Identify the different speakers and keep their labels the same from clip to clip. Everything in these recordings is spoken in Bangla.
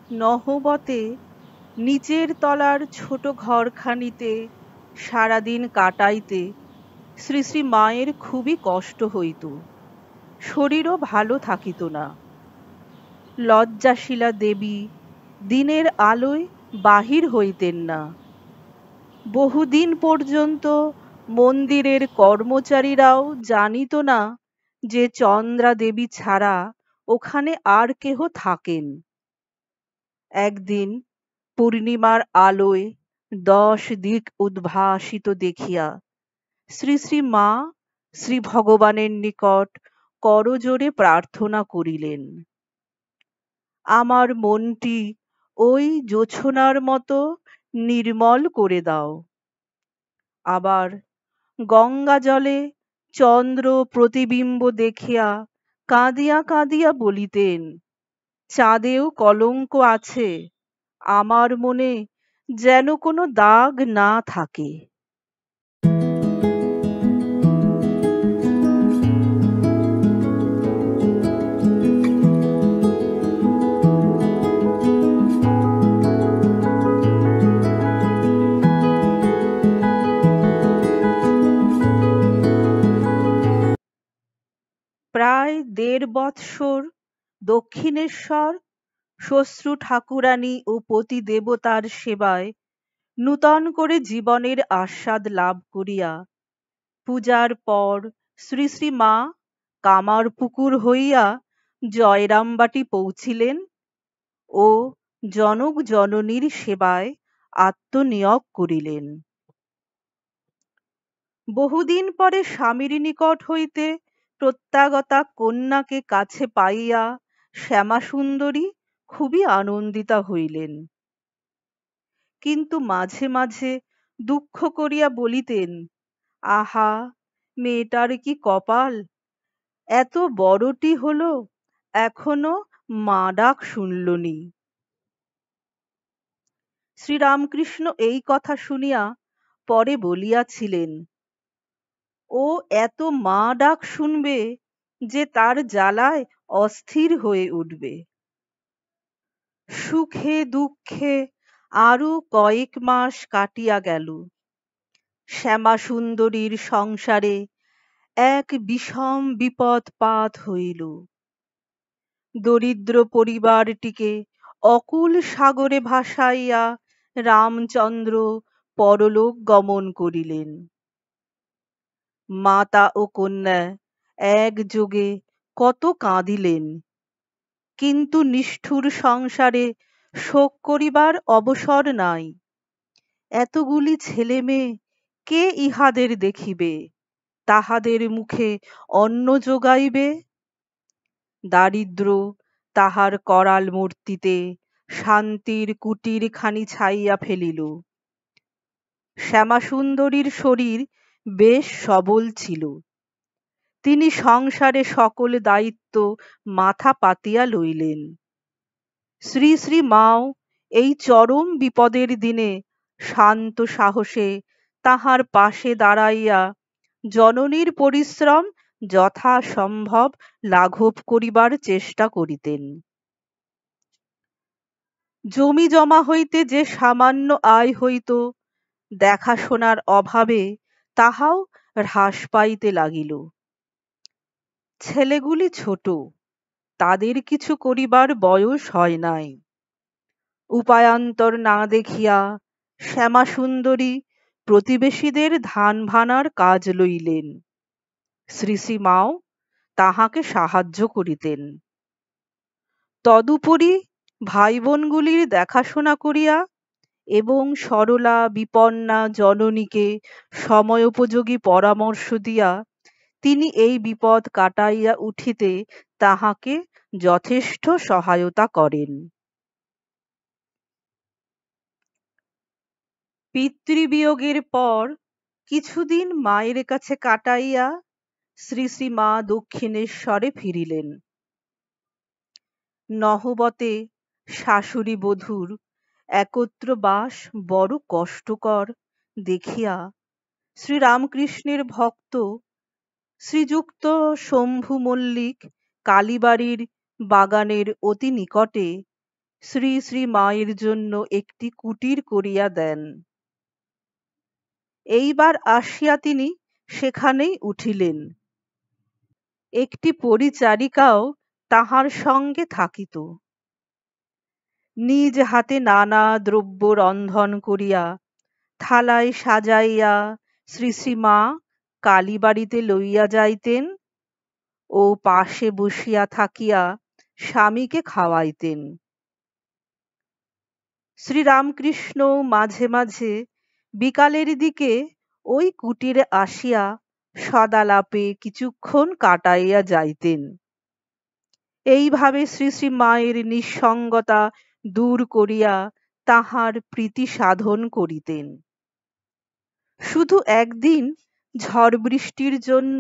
Speaker 1: নহবতে নিচের তলার ছোট ঘরখানিতে সারাদিন কাটাইতে শ্রী শ্রী মায়ের খুবই কষ্ট হইত, শরীরও ভালো থাকিত না। লজ্জাশীলা দেবী দিনের আলোয় বাহির হইতেন না। বহুদিন পর্যন্ত মন্দিরের কর্মচারীরাও জানিত না যে চন্দ্রা দেবী ছাড়া ওখানে আর কেহ থাকেন। একদিন পূর্ণিমার আলোয় 10 দিক উদ্ভাসিত দেখিয়া শ্রী শ্রী মা শ্রী ভগবানের নিকট করজোড়ে প্রার্থনা করিলেন, আমার মনটি ওই জোছনার মতো নির্মল করে দাও। আবার গঙ্গা জলে চন্দ্র প্রতিবিম্ব দেখিয়া কাঁদিয়া কাঁদিয়া বলিতেন, চাঁদেও কলঙ্ক আছে, আমার মনে যেন কোনো দাগ না থাকে। প্রায় 1.5 বৎসর দক্ষিণেশ্বর শ্বশ্রু ঠাকুরানী ও পতি দেবতার সেবায় নূতন করে জীবনের আস্বাদ লাভ করিয়া পূজার পর শ্রী শ্রী মা কামারপুকুর হইয়া জয়রামবাটি পৌঁছিলেন ও জনক জননীর সেবায় আত্মনিয়োগ করিলেন। বহুদিন পরে স্বামীর নিকট হইতে প্রত্যাগতা কন্যাকে কাছে পাইয়া শ্যামাসুন্দরী খুবই আনন্দিতা হইলেন, কিন্তু মাঝে মাঝে দুঃখ করিয়া বলিতেন, আহা, মেয়েটার কি কপাল, এত বড়টি হলো এখনো মা ডাক শুনলনি। শ্রীরামকৃষ্ণ এই কথা শুনিয়া পরে বলিয়াছিলেন, ও এত মা ডাক শুনবে যে তার জ্বালায় অস্থির হয়ে উঠবে। সুখে দুঃখে আরো কয়েক মাস কাটিয়া গেল। শ্যামাসুন্দরীর সংসারে এক বিষম বিপদপাত হইল। দরিদ্র পরিবারটিকে অকুল সাগরে ভাসাইয়া রামচন্দ্র পরলোক গমন করিলেন। মাতা ও কন্যা একযোগে কত কাঁদিলেন, কিন্তু নিষ্ঠুর সংসারে শোক করিবার অবসর নাই। এতগুলি ছেলে মেয়ে কে ইহাদের দেখিবে, তাহাদের মুখে অন্ন যোগাইবে? দারিদ্র তাহার করাল মূর্তিতে শান্তির কুটির খানি ছাইয়া ফেলিল। শ্যামাসুন্দরীর শরীর বেশ সবল ছিল। তিনি সংসারে সকল দায়িত্ব মাথা পাতিয়া লইলেন। শ্রী শ্রী মাও এই চরম বিপদের দিনে শান্ত সাহসে তাহার পাশে দাঁড়াইয়া জননীর পরিশ্রম যথাসম্ভব লাঘব করিবার চেষ্টা করিতেন। জমি জমা হইতে যে সামান্য আয় হইত, দেখাশোনার অভাবে তাহাও হ্রাস পাইতে লাগিল। ছেলেগুলি ছোট, তাদের কিছু করিবার বয়স হয় নাই। উপায়ান্তর না দেখিয়া শ্যামাসুন্দরী প্রতিবেশীদের ধান ভানার কাজ লইলেন। শ্রী শ্রী মাও তাহাকে সাহায্য করিতেন। তদুপরি ভাই বোনগুলির দেখাশোনা করিয়া এবং সরলা বিপন্না জননীকে সময়োপযোগী পরামর্শ দিয়া তিনি এই বিপদ কাটাইয়া উঠিতে তাহাকে যথেষ্ট সহায়তা করেন। পিতৃবিয়োগের পর কিছুদিন মায়ের কাছে কাটাইয়া শ্রী শ্রী মা দক্ষিণেশ্বরে ফিরিলেন। নহবতে শাশুড়ি বধূর একত্র বাস বড় কষ্টকর দেখিয়া শ্রীরামকৃষ্ণের ভক্ত শ্রীযুক্ত শম্ভু মল্লিক কালীবাড়ির বাগানের অতি নিকটে শ্রী শ্রী মায়ের জন্য একটি কুটির করিয়া দেন। এইবার আসিয়া তিনি সেখানেই উঠিলেন। একটি পরিচারিকাও তাহার সঙ্গে থাকিত। নিজ হাতে নানা দ্রব্য রন্ধন করিয়া থালায় সাজাইয়া শ্রী শ্রীমা কালীবাড়িতে লইয়া যাইতেন ও পাশে বসিয়া থাকিয়া স্বামীকে খাওয়াইতেন। শ্রীরামকৃষ্ণ মাঝে মাঝে বিকালের দিকে ওই কুটিরে আসিয়া সদালাপে কিছুক্ষণ কাটাইয়া যাইতেন। এইভাবে শ্রী শ্রী মায়ের নিঃসঙ্গতা দূর করিয়া তাহার প্রীতি সাধন করিতেন। শুধু একদিন ঝড় বৃষ্টির জন্য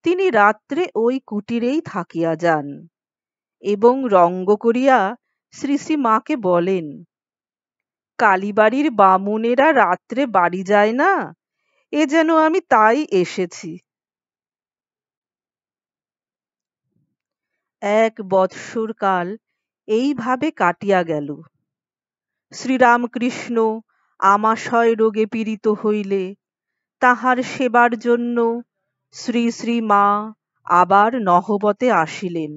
Speaker 1: তিনি রাত্রে ওই কুটিরেই থাকিয়া যান এবং রঙ্গ করিয়া শ্রী শ্রী মাকে বলেন, কালীবাড়ির বামুনেরা রাত্রে বাড়ি যায় না, এ যেন আমি তাই এসেছি। 1 বৎসর কাল এইভাবে কাটিয়া গেল। শ্রীরামকৃষ্ণ আমাশয় রোগে পীড়িত হইলে তাহার সেবার জন্য শ্রী শ্রী মা আবার নহবতে আসিলেন।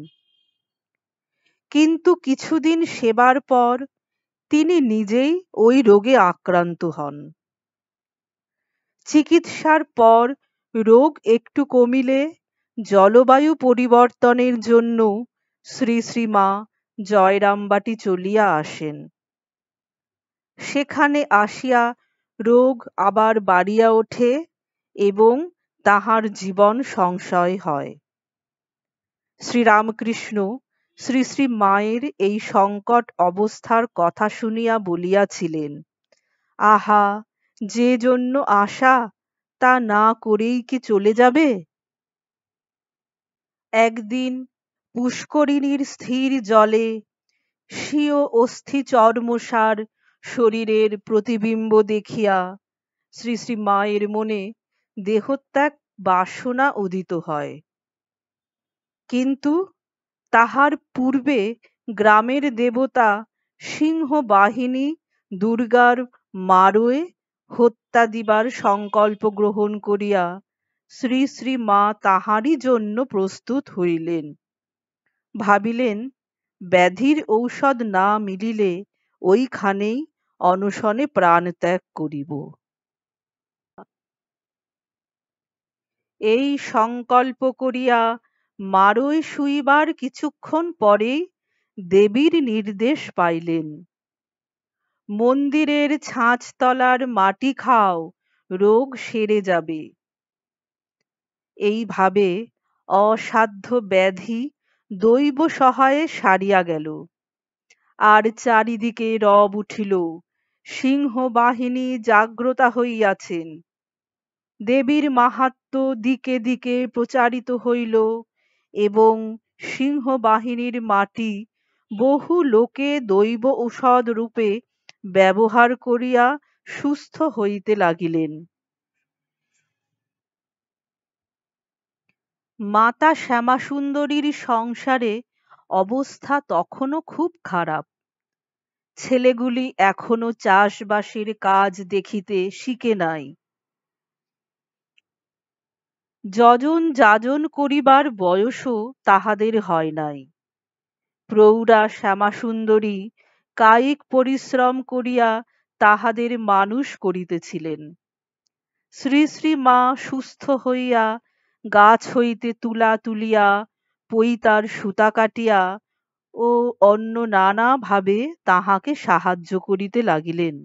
Speaker 1: কিন্তু কিছুদিন সেবার পর তিনি নিজেই ওই রোগে আক্রান্ত হন। চিকিৎসার পর রোগ একটু কমিলে জলবায়ু পরিবর্তনের জন্য শ্রী শ্রী মা জয়রামবাটি চলিয়া আসেন। সেখানে আসিয়া রোগ আবার বাড়িয়া ওঠে এবং তাহার জীবন সংশয় হয়। শ্রীরামকৃষ্ণ শ্রী শ্রী মায়ের এই সংকট অবস্থার কথা শুনিয়া বলিয়াছিলেন, আহা, যে জন্য আশা তা না করেই কি চলে যাবে? একদিন পুষ্করিণীর স্থির জলে স্বীয় অস্থি চর্মসার শরীরের প্রতিবিম্ব দেখিয়া শ্রী শ্রী মায়ের মনে দেহত্যাগ বাসনা উদিত হয়। কিন্তু তাহার পূর্বে গ্রামের দেবতা সিংহবাহিনী দুর্গার মারোয় হত্যা দিবার সংকল্প গ্রহণ করিয়া শ্রী শ্রী মা তাহারই জন্য প্রস্তুত হইলেন। ভাবিলেন, ব্যাধির ঔষধ না মিলিলে ওইখানেই অনশনে প্রাণত্যাগ করিব। এই সংকল্প করিয়া মারোয় শুইবার কিছুক্ষণ পরেই দেবীর নির্দেশ পাইলেন, মন্দিরের ছাঁচতলার মাটি খাও, রোগ সেরে যাবে। এইভাবে অসাধ্য ব্যাধি দৈব সহায়ে সারিয়া গেল। আর চারিদিকে রব উঠিল, সিংহবাহিনী জাগ্রতা হইয়াছেন। দেবীর মাহাত্ম্য দিকে দিকে প্রচারিত হইল এবং সিংহবাহিনীর মাটি বহু লোকে দৈব ঔষধ রূপে ব্যবহার করিয়া সুস্থ হইতে লাগিলেন। মাতা শ্যামাসুন্দরীর সংসারে অবস্থা তখনও খুব খারাপ। ছেলেগুলি এখনো চাষবাসের কাজ দেখিতে শিখে নাই। যজন যাজন করিবার বয়সও তাহাদের হয় নাই। প্রৌঢ়া শ্যামাসুন্দরী কায়িক পরিশ্রম করিয়া তাহাদের মানুষ করিতেছিলেন। শ্রী শ্রী মা সুস্থ হইয়া গাছ হইতে তুলা তুলিয়া পইতার সুতা কাটিয়া ও অন্য নানা ভাবে তাহাকে সাহায্য করিতে লাগিলেন।